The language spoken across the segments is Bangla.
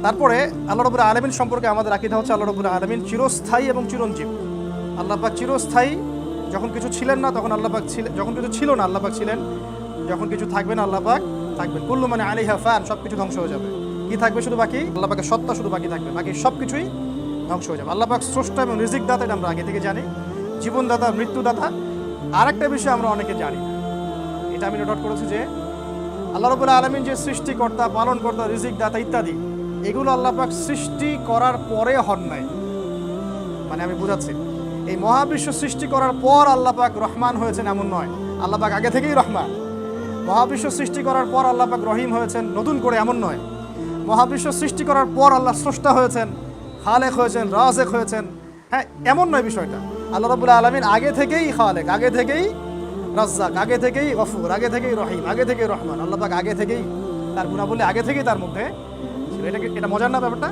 তারপরে আল্লাহ রাব্বুল আলামিন সম্পর্কে আমাদের আকীদা হচ্ছে আল্লাহ রাব্বুল আলামিন চিরস্থায়ী এবং চিরঞ্জীব। আল্লাহ পাক চিরস্থায়ী, যখন কিছু ছিলেন না তখন আল্লাহ পাক ছিলেন, যখন কিছু ছিল না আল্লাহ পাক ছিলেন, যখন কিছু থাকবে না আল্লাহ পাক থাকবেন। কুল্লু মানে আলাইহা ফান, সব কিছু ধ্বংস হয়ে যাবে। কি থাকবে শুধু বাকি? আল্লাহ পাকের সত্তা শুধু বাকি থাকবে, বাকি সব কিছুই ধ্বংস হয়ে যাবে। আল্লাহ পাক স্রষ্টা এবং রিজিক দাতা, এটা আমরা আগে থেকে জানি, জীবনদাতা, মৃত্যুদাতা। আর একটা বিষয় আমরা অনেকে জানি না, এটা আমি নোট করেছি যে আল্লাহ রাব্বুল আলামিন যে সৃষ্টিকর্তা, পালনকর্তা, রিজিক দাতা ইত্যাদি, এগুলো আল্লাহ পাক সৃষ্টি করার পরে হন নাই। মানে আমি বুঝাচ্ছি, এই মহাবিশ্ব সৃষ্টি করার পর আল্লাহ পাক রহমান হয়েছেন এমন নয়। আল্লাহ পাক আগে থেকেই রহমান। মহাবিশ্ব সৃষ্টি করার পর আল্লাহ পাক রহিম হয়েছেন নতুন করে এমন নয়। মহাবিশ্ব সৃষ্টি করার পর আল্লাহ স্রষ্টা হয়েছেন, খালেক হয়েছেন, রাজেক হয়েছেন, হ্যাঁ এমন নয় বিষয়টা। আল্লাহ রাব্বুল আলামিন আগে থেকেই খালেক, আগে থেকেই রাজ্জাক, আগে থেকেই গফুর, আগে থেকেই রহিম, আগে থেকেই রহমান। আল্লাহ পাক আগে থেকেই তার গুণাবলী আগে থেকেই তার মধ্যে ছিল। এটা মজার না ব্যাপারটা?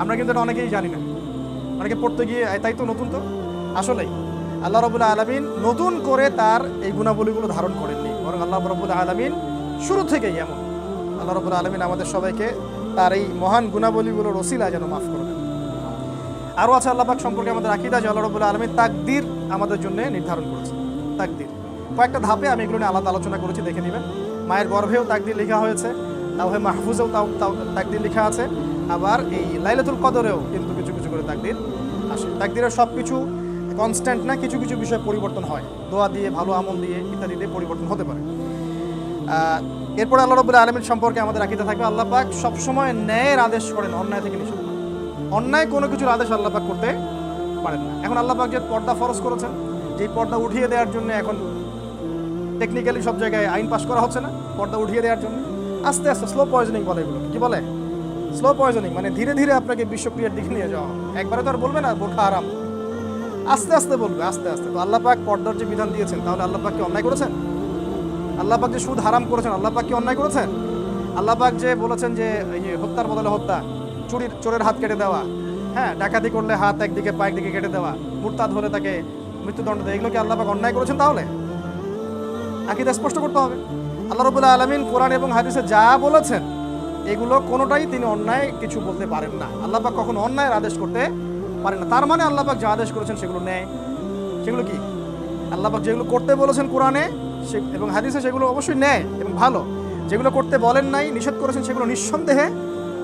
আমরা কিন্তু এটা অনেকেই জানি না, অনেকে পড়তে গিয়ে তাই তো নতুন। তো আসলেই আল্লাহ রাব্বুল আলামিন নতুন করে তার এই গুণাবলীগুলো ধারণ করেননি, বরং আল্লাহ রাব্বুল আলামিন শুরু থেকেই এমন। আল্লাহ রাব্বুল আলামিন আমাদের সবাইকে তার এই মহান গুণাবলীগুলোর ওসিলায় যেন মাফ করে দেন। আরও আছে আল্লাহ পাক সম্পর্কে আমাদের আকীদা যে আল্লাহ রাব্বুল আলামিন তাকদীর আমাদের জন্য নির্ধারণ করেছে। তাকদীর কয়েকটা ধাপে, আমি এগুলো নিয়ে আলাদা আলোচনা করেছি, দেখে নেবেন। মায়ের গর্ভেও তাকদীর লেখা হয়েছে, লাওহে মাহফুজেও তাকদীর লেখা আছে, আবার এই লাইলাতুল কদরেও কিন্তু কিছু কিছু করে তাকদীর আসে। তাকদীরের সব কিছু কনস্ট্যান্ট না, কিছু কিছু বিষয় পরিবর্তন হয়, দোয়া দিয়ে, ভালো আমল দিয়ে, ইত্যাদি দিয়ে পরিবর্তন হতে পারে। এরপরে আল্লাহ রাব্বুল আলামিন সম্পর্কে আমাদের আকীদা থাকবে আল্লাহ পাক সবসময় ন্যায়ের আদেশ করেন, অন্যায় থেকে নিষেধ করেন। অন্যায় কোনো কিছুর আদেশ আল্লাহ পাক করতে পারেন না। এখন আল্লাহ পাক যে পর্দা ফরজ করেছেন, যেই পর্দা উঠিয়ে দেওয়ার জন্য এখন টেকনিক্যালি সব জায়গায় আইন পাস করা হচ্ছে না, পর্দা উঠিয়ে দেওয়ার জন্য আস্তে আস্তে স্লো পয়জনিং বলে এগুলো। কি বলে? স্লো পয়জনিং, মানে ধীরে ধীরে আপনাকে বিশ্বক্রিয়ার দিকে নিয়ে যাওয়া। একবারে তো আর বলবে না বোরখা হারাম, আস্তে আস্তে বলবে, আস্তে আস্তে। তো আল্লাহ পাক পর্দার যে বিধান দিয়েছেন, তাহলে আল্লাহ পাক কি অন্যায় করেছেন? আল্লাহ পাক যে সুদ হারাম করেছেন, আল্লাহ পাক কি অন্যায় করেছেন? আল্লাহ পাক যে বলেছেন যে এই যে হত্যার বদলে হত্যা, চোরের হাত কেটে দেওয়া, হ্যাঁ ডাকাতি করলে হাত একদিকে পা একদিকে কেটে দেওয়া, মুরতাদ হলে তাকে মৃত্যুদণ্ড দেয়, এগুলো কি আল্লাহ পাক অন্যায় করেছেন? তাহলে আকীদা স্পষ্ট করতে হবে। আল্লাহ রাব্বুল আলামিন কোরআন এবং হাদিসে যা বলেছেন, এগুলো কোনোটাই তিনি অন্যায় কিছু বলতে পারেন না। আল্লাহ পাক কখনো অন্যায়ের আদেশ করতে পারেন না। তার মানে আল্লাহ পাক যা আদেশ করেছেন সেগুলো ন্যায়। সেগুলো কি? আল্লাহ পাক যেগুলো করতে বলেছেন কোরআনে এবং হাদিসে, সেগুলো অবশ্যই ন্যায় এবং ভালো। যেগুলো করতে বলেন নাই, নিষেধ করেছেন, সেগুলো নিঃসন্দেহে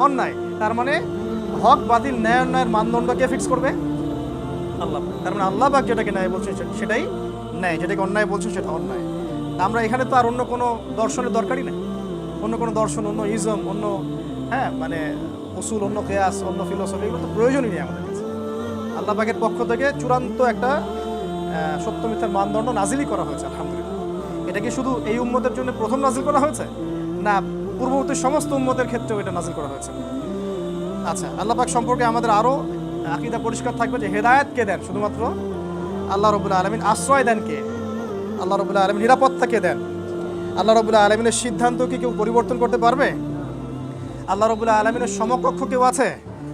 অন্যায়। তার মানে হক বাতিল, ন্যায় অন্যায়ের মানদণ্ড কে ফিক্স করবে? আল্লাহ পাক। তার মানে আল্লাহ পাক যেটাকে ন্যায় বলছেন সেটাই ন্যায়, যেটাকে অন্যায় বলছেন সেটা অন্যায়। আমরা এখানে তো আর অন্য কোনো দর্শনের দরকারই নেই, অন্য কোনো দর্শন, অন্য ইজম, অন্য মানে উসুল, অন্য কিয়াস, অন্য ফিলোসফি, এগুলো তো প্রয়োজনই নেই আমাদের কাছে। আল্লাহ পাকের পক্ষ থেকে চূড়ান্ত একটা সত্য মিথ্যার মানদণ্ড নাজিলই করা হয়েছে, আলহামদুলিল্লাহ। এটা কি শুধু এই উম্মতের জন্য প্রথম নাজিল করা হয়েছে? না, পূর্ববর্তী সমস্ত উম্মতের ক্ষেত্রেও এটা নাজিল করা হয়েছে। আচ্ছা, আল্লাহ পাক সম্পর্কে আমাদের আরও আকীদা পরিষ্কার থাকবে যে হেদায়েত কে দেন? শুধুমাত্র আল্লাহ রাব্বুল আলামিন। আশ্রয় দেন কে? আল্লাহ রাব্বুল আলামিন। নিরাপত্তা কে দেন? আল্লাহ রাব্বুল আলামিনের সিদ্ধান্ত কি কেউ পরিবর্তন করতে পারবে? আল্লাহ রাব্বুল আলামিনের সমকক্ষ কেউ আছে?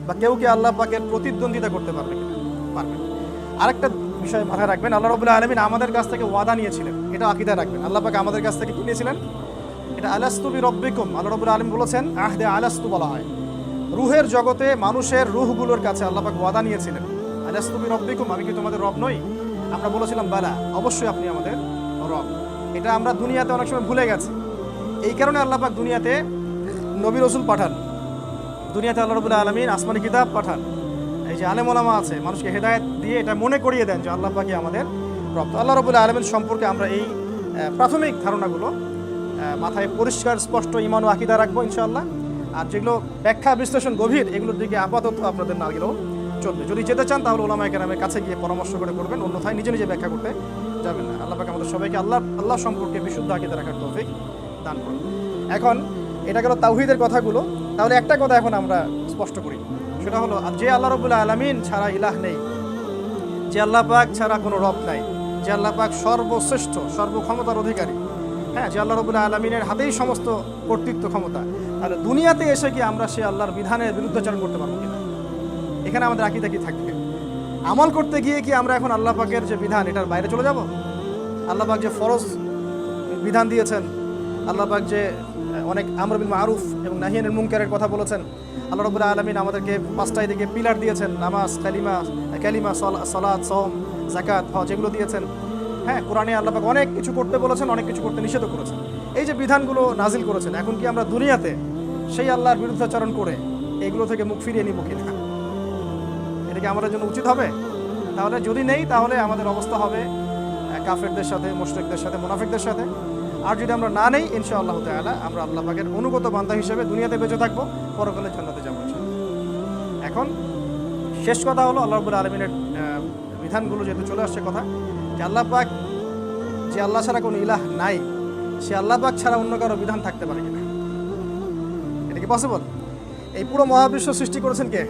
বা কেউ কি আল্লাহ পাকের প্রতিদ্বন্দ্বিতা করতে পারবে কিনা? পারবে। আরেকটা বিষয় মাথায় রাখবেন, আল্লাহ রাব্বুল আলামিন আমাদের কাছ থেকে ওয়াদা নিয়েছিলেন, এটা আকীদা রাখবেন। আল্লাহ পাক আমাদের কাছ থেকে কি নিয়েছিলেন? এটা আলাস্তু বিরব্বিকুম। আল্লাহ রাব্বুল আলামিন বলেছেন, আহদে আলাস্তু বলা হয়। রুহের জগতে মানুষের রুহগুলোর কাছে আল্লাহ পাক ওয়াদা নিয়েছিলেন, আলাস্তু বিরব্বিকুম, আমি কি তোমাদের রব নই? আমরা বলেছিলাম বালা, অবশ্যই আপনি আমাদের রব। এটা আমরা দুনিয়াতে অনেক সময় ভুলে গেছি। এই কারণে আল্লাহ পাক দুনিয়াতে নবী রাসূল পাঠান, দুনিয়াতে আল্লাহ রাব্বুল আলামিন আসমানি কিতাব পাঠান, এই যে আলেম ওলামা আছে, মানুষকে হেদায়েত দিয়ে এটা মনে করিয়ে দেন যে আল্লাহ পাকই আমাদের রব। আল্লাহ রাব্বুল আলামিন সম্পর্কে আমরা এই প্রাথমিক ধারণাগুলো মাথায় পরিষ্কার স্পষ্ট ঈমান ও আকীদা রাখবো ইনশাআল্লাহ। আর যেগুলো ব্যাখ্যা বিশ্লেষণ গভীর, এগুলোর দিকে আপাতত আপনাদের না গেলেও চলবে। যদি যেতে চান তাহলে ওলামায়ে কেরামের কাছে গিয়ে পরামর্শ করে করবেন, অন্যথায় নিজে নিজে ব্যাখ্যা করতে যাবেন না। আল্লাহ পাক আমাদের সবাইকে আল্লাহ সম্পর্কে বিশুদ্ধ আকীদা রাখার তৌফিক দান করুন। এখন এটা গেল তাওহীদের কথাগুলো। তাহলে একটা কথা এখন আমরা স্পষ্ট করি, সেটা হলো যে আল্লাহ রাব্বুল আলামিন ছাড়া ইলাহ নেই, যে আল্লাহ পাক ছাড়া কোনো রব নাই, যে আল্লাহ পাক সর্বশ্রেষ্ঠ, সর্বক্ষমতার অধিকারী, হ্যাঁ, যে আল্লাহ রাব্বুল আলামিনের হাতেই সমস্ত কর্তৃত্ব ক্ষমতা, তাহলে দুনিয়াতে এসে কি আমরা সে আল্লাহর বিধানের বিরুদ্ধাচরণ করতে পারবো কিনা? এখানে আমাদের আকীদা কি থাকবে? আমল করতে গিয়ে কি আমরা এখন আল্লাহ পাকের যে বিধান এটার বাইরে চলে যাব? আল্লাহ পাক যে ফরজ বিধান দিয়েছেন, আল্লাহ পাক যে অনেক আমর বিল মারুফ এবং নাহি আনিল মুনকারের কথা বলেছেন। আল্লাহ রাব্বুল আলামিন আমাদেরকে 5টা দিকে পিলার দিয়েছেন, নামাজ, কালিমা, সালাত, সওম, যাকাত, হজ, এগুলো দিয়েছেন। হ্যাঁ, কোরআনে আল্লাহ পাক অনেক কিছু করতে বলেছেন, অনেক কিছু করতে নিষেধ করেছেন। এই যে বিধানগুলো নাজিল করেছেন, এখন কি আমরা দুনিয়াতে সেই আল্লাহর বিরুদ্ধাচরণ করে এগুলো থেকে মুখ ফিরিয়ে নিব কিনা? এটা কি আমাদের জন্য উচিত হবে? তাহলে যদি নেই, তাহলে আমাদের অবস্থা হবে কাফেরদের সাথে, মুশরিকদের সাথে, মুনাফিকদের সাথে। আর যদি আমরা না নেই, ইনশাআল্লাহ তাআলা আমরা আল্লাহ পাকের অনুগত বান্দা হিসেবে দুনিয়াতে বেঁচে থাকবো, পরকালে জান্নাতে যাবো ইনশাআল্লাহ। এখন শেষ কথা হলো, আল্লাহ রাব্বুল আলামিনের বিধানগুলো যেহেতু চলে আসছে কথা, যে আল্লাহ পাক, যে আল্লাহ ছাড়া কোনো ইলাহ নাই, সে আল্লাহ পাক ছাড়া অন্য কারো বিধান থাকতে পারে কিনা? এটা কি পসিবল? এই পুরো মহাবিশ্ব সৃষ্টি করেছেন কে?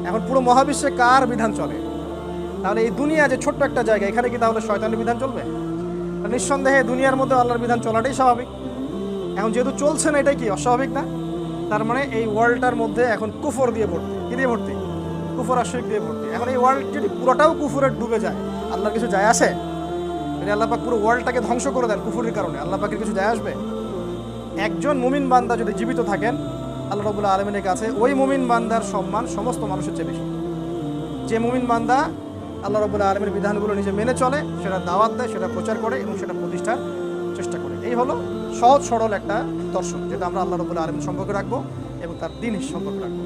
এখন পুরো মহাবিশ্বে কার বিধান চলে? তাহলে এই দুনিয়া যে ছোট্ট একটা জায়গা, এখানে কি তাহলে শয়তানের বিধান চলবে? নিঃসন্দেহে দুনিয়ার মধ্যে আল্লাহর বিধান চলাটাই স্বাভাবিক। এখন যেহেতু চলছে না, এটাই কি অস্বাভাবিক না? তার মানে এই ওয়ার্ল্ডটার মধ্যে এখন কুফর দিয়ে ভর্তি। কি দিয়ে ভর্তি? কুফর আর শিরক দিয়ে ভর্তি। এখন এই ওয়ার্ল্ড যদি পুরোটাও কুফরে ডুবে যায়, আল্লাহর কিছু যায় আসে? যদি আল্লাহ পাক পুরো ওয়ার্ল্ডটাকে ধ্বংস করে দেন কুফরের কারণে, আল্লাহ পাকের কিছু যায় আসবে? একজন মুমিন বান্দা যদি জীবিত থাকেন, আল্লাহ রাব্বুল আলামিনের কাছে ওই মুমিন বান্দার সম্মান সমস্ত মানুষের চেয়ে বেশি। যে মুমিন বান্দা আল্লাহ রাব্বুল আলামিনের বিধানগুলো নিজে মেনে চলে, সেটা দাওয়াত দেয়, সেটা প্রচার করে এবং সেটা প্রতিষ্ঠার চেষ্টা করে। এই হলো সহজ সরল একটা দর্শন, যেটা আমরা আল্লাহ রাব্বুল আলামিন সম্পর্কে রাখবো এবং তার দ্বীন সম্পর্কে রাখবো।